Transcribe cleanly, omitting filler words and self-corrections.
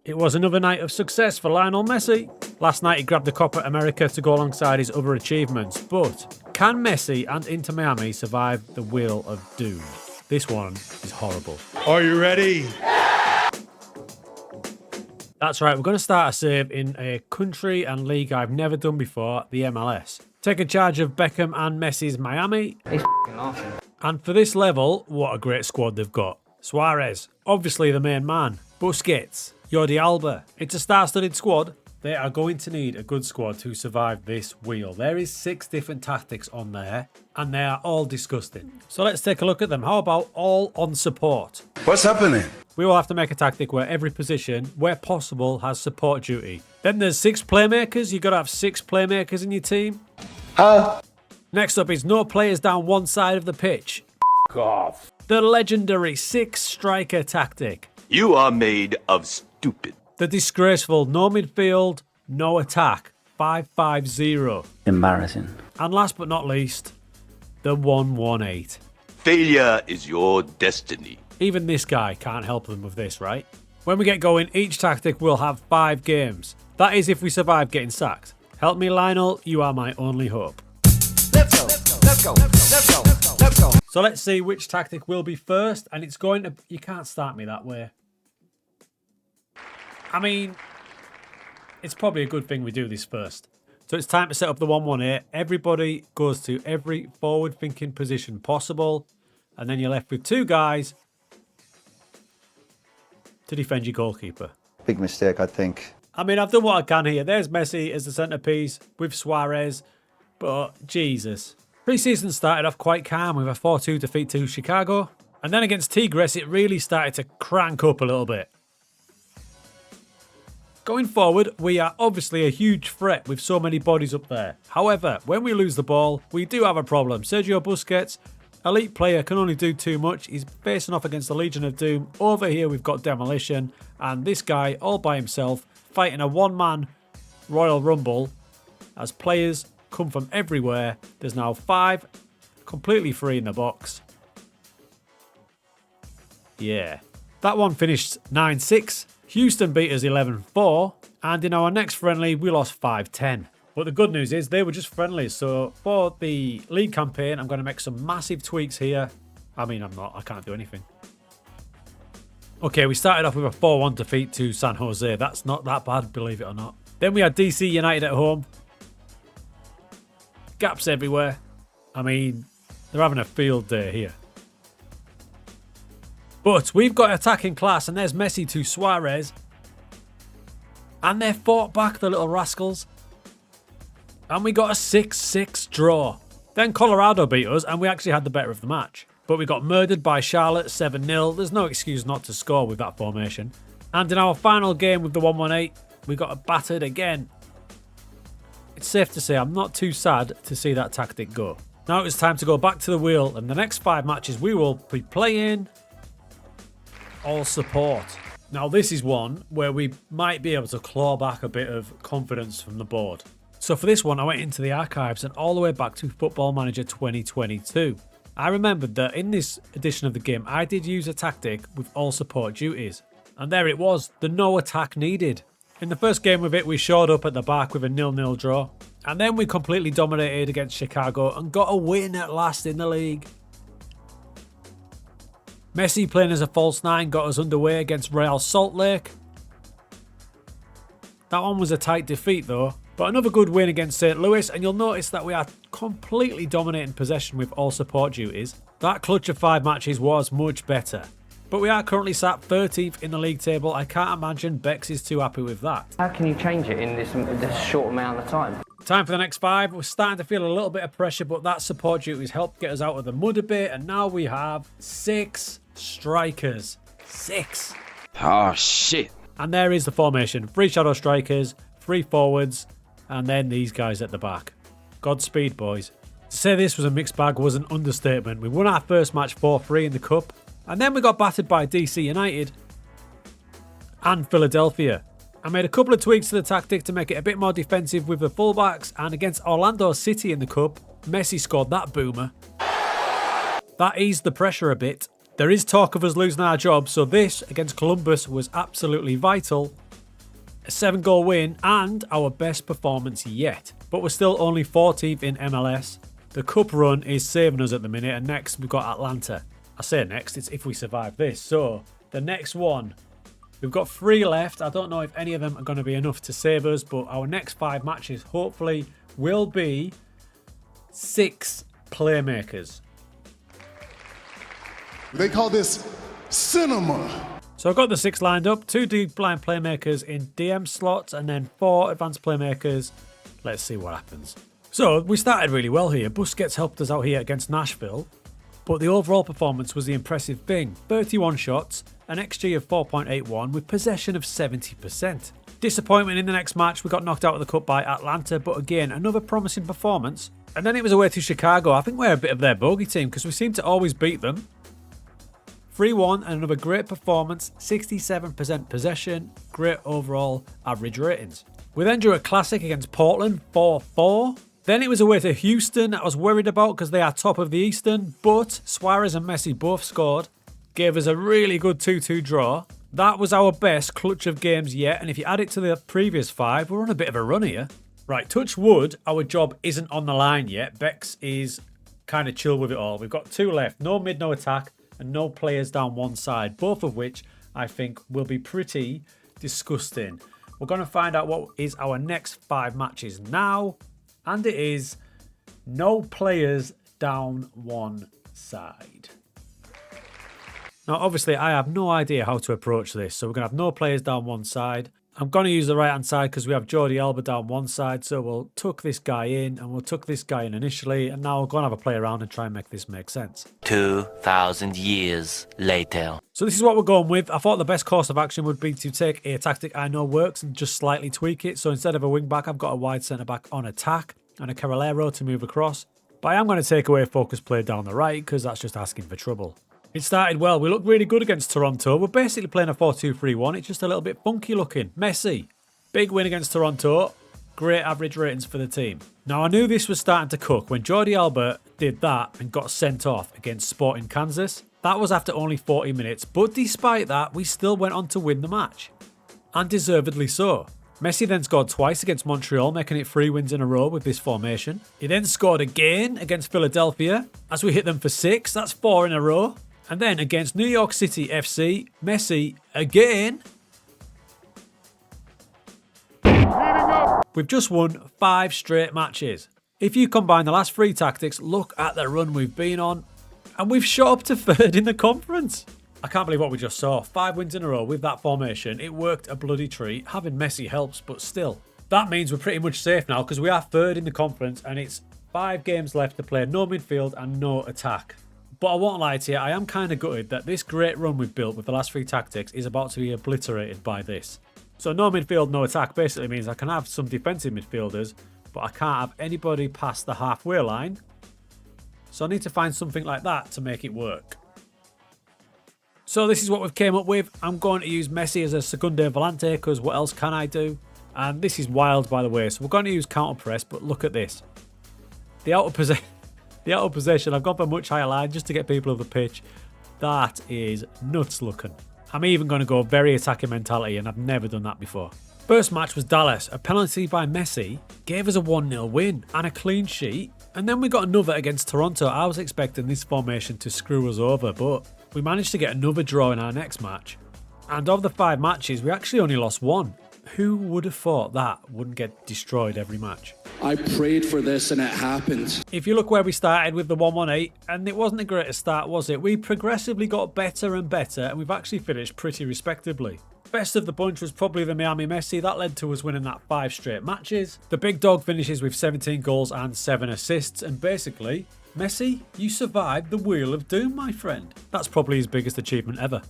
It was another night of success for Lionel Messi. Last night he grabbed the Copa America to go alongside his other achievements, but can Messi and Inter Miami survive the Wheel of Doom? This one is horrible. Are you ready? That's right, we're going to start a save in a country and league I've never done before, the MLS. Taking charge of Beckham and Messi's Miami. He's laughing. And for this level, what a great squad they've got. Suarez, obviously the main man. Busquets, Jordi Alba. It's a star-studded squad. They are going to need a good squad to survive this wheel. There is 6 different tactics on there, and they are all disgusting. So let's take a look at them. How about all on support? What's happening? We will have to make a tactic where every position, where possible, has support duty. Then there's 6 playmakers. You've got to have 6 playmakers in your team. Next up is no players down one side of the pitch. Off. The legendary 6 striker tactic. You are made of stupid. The disgraceful no midfield, no attack. 5-5-0. Embarrassing. And last but not least, the 1-1-8. Failure is your destiny. Even this guy can't help them with this, right? When we get going, each tactic will have 5 games. That is if we survive getting sacked. Help me, Lionel, you are my only hope. Let's go. Let's go. Let's go. Let's go. So let's see which tactic will be first, and it's going to... You can't start me that way. I mean, it's probably a good thing we do this first. So it's time to set up the 1-1-8. Everybody goes to every forward-thinking position possible, and then you're left with 2 guys to defend your goalkeeper. Big mistake, I think. I mean, I've done what I can here. There's Messi as the centrepiece with Suarez, but Jesus. Pre-season started off quite calm with a 4-2 defeat to Chicago, and then against Tigres it really started to crank up a little bit. Going forward, we are obviously a huge threat with so many bodies up there. However, when we lose the ball, we do have a problem. Sergio Busquets, elite player, can only do too much. He's facing off against the Legion of Doom. Over here we've got Demolition, and this guy all by himself fighting a one-man Royal Rumble as players come from everywhere. There's now 5 completely free in the box. Yeah. That one finished 9-6. Houston beat us 11-4. And in our next friendly, we lost 5-10. But the good news is they were just friendlies. So for the league campaign, I'm going to make some massive tweaks here. I mean, I'm not. I can't do anything. Okay, we started off with a 4-1 defeat to San Jose. That's not that bad, believe it or not. Then we had DC United at home. Gaps everywhere. I mean, they're having a field day here. But we've got attacking class, and there's Messi to Suarez. And they fought back, the little rascals. And we got a 6-6 draw. Then Colorado beat us, and we actually had the better of the match. But we got murdered by Charlotte 7-0. There's no excuse not to score with that formation. And in our final game with the 1-1-8, we got battered again. It's safe to say I'm not too sad to see that tactic go. Now it's time to go back to the wheel, and the next 5 matches we will be playing all support. Now this is one where we might be able to claw back a bit of confidence from the board. So for this one I went into the archives and all the way back to Football Manager 2022. I remembered that in this edition of the game I did use a tactic with all support duties. And there it was, the no attack needed. In the first game with it, we showed up at the back with a 0-0 draw. And then we completely dominated against Chicago and got a win at last in the league. Messi playing as a false 9 got us underway against Real Salt Lake. That one was a tight defeat though. But another good win against St. Louis, and you'll notice that we are completely dominating possession with all support duties. That clutch of 5 matches was much better. But we are currently sat 13th in the league table. I can't imagine Bex is too happy with that. How can you change it in this short amount of time? Time for the next 5. We're starting to feel a little bit of pressure, but that support duties helped get us out of the mud a bit. And now we have 6 strikers. 6. Oh, shit. And there is the formation. 3 shadow strikers, 3 forwards, and then these guys at the back. Godspeed, boys. To say this was a mixed bag was an understatement. We won our first match 4-3 in the cup. And then we got battered by DC United and Philadelphia. I made a couple of tweaks to the tactic to make it a bit more defensive with the fullbacks, and against Orlando City in the cup, Messi scored that boomer. That eased the pressure a bit. There is talk of us losing our job, so this against Columbus was absolutely vital. A 7-goal win and our best performance yet. But we're still only 14th in MLS. The cup run is saving us at the minute, and next we've got Atlanta. I say next, it's if we survive this. So the next one, we've got 3 left. I don't know if any of them are going to be enough to save us, but our next 5 matches hopefully will be 6 playmakers. They call this cinema. So I've got the 6 lined up, 2 deep blind playmakers in DM slots and then 4 advanced playmakers. Let's see what happens. So we started really well here. Busquets helped us out here against Nashville, but the overall performance was the impressive thing. 31 shots, an XG of 4.81 with possession of 70%. Disappointment in the next match, we got knocked out of the cup by Atlanta, but again, another promising performance. And then it was away to Chicago. I think we're a bit of their bogey team because we seem to always beat them. 3-1 and another great performance, 67% possession, great overall average ratings. We then drew a classic against Portland, 4-4. Then it was away to Houston. I was worried about because they are top of the Eastern, but Suarez and Messi both scored, gave us a really good 2-2 draw. That was our best clutch of games yet, and if you add it to the previous 5, we're on a bit of a run here. Right, touch wood, our job isn't on the line yet. Bex is kind of chill with it all. We've got 2 left, no mid, no attack, and no players down one side, both of which I think will be pretty disgusting. We're going to find out what is our next 5 matches now, and it is no players down one side. Now, obviously, I have no idea how to approach this, so we're going to have no players down one side. I'm going to use the right-hand side because we have Jordi Alba down one side, so we'll tuck this guy in, and we'll tuck this guy in initially, and now we're going to have a play around and try and make this make sense. 2,000 years later. So this is what we're going with. I thought the best course of action would be to take a tactic I know works and just slightly tweak it. So instead of a wing-back, I've got a wide centre-back on attack and a Carrilero to move across. But I am going to take away focus play down the right because that's just asking for trouble. It started well. We looked really good against Toronto. We're basically playing a 4-2-3-1. It's just a little bit funky looking. Messi. Big win against Toronto. Great average ratings for the team. Now, I knew this was starting to cook when Jordi Alba did that and got sent off against Sporting Kansas. That was after only 40 minutes. But despite that, we still went on to win the match. And deservedly so. Messi then scored twice against Montreal, making it 3 wins in a row with this formation. He then scored again against Philadelphia as we hit them for 6. That's 4 in a row. And then against New York City FC, Messi again. We've just won 5 straight matches. If you combine the last 3 tactics, look at the run we've been on. And we've shot up to 3rd in the conference. I can't believe what we just saw. 5 wins in a row with that formation. It worked a bloody treat. Having Messi helps, but still. That means we're pretty much safe now because we are 3rd in the conference and it's 5 games left to play. No midfield and no attack. But I won't lie to you, I am kind of gutted that this great run we've built with the last 3 tactics is about to be obliterated by this. So no midfield, no attack basically means I can have some defensive midfielders, but I can't have anybody past the halfway line. So I need to find something like that to make it work. So this is what we've came up with. I'm going to use Messi as a Secunde Volante because what else can I do? And this is wild, by the way. So we're going to use counter press, but look at this. The out of possession, I've gone for a much higher line just to get people over the pitch. That is nuts looking. I'm even going to go very attacking mentality, and I've never done that before. First match was Dallas. A penalty by Messi gave us a 1-0 win and a clean sheet. And then we got another against Toronto. I was expecting this formation to screw us over, but we managed to get another draw in our next match. And of the 5 matches, we actually only lost 1. Who would have thought that wouldn't get destroyed every match? I prayed for this and it happened. If you look where we started with the 1-1-8, and it wasn't the greatest start, was it? We progressively got better and better, and we've actually finished pretty respectably. Best of the bunch was probably the Miami Messi. That led to us winning that 5 straight matches. The big dog finishes with 17 goals and 7 assists, and basically, Messi, you survived the Wheel of Doom, my friend. That's probably his biggest achievement ever.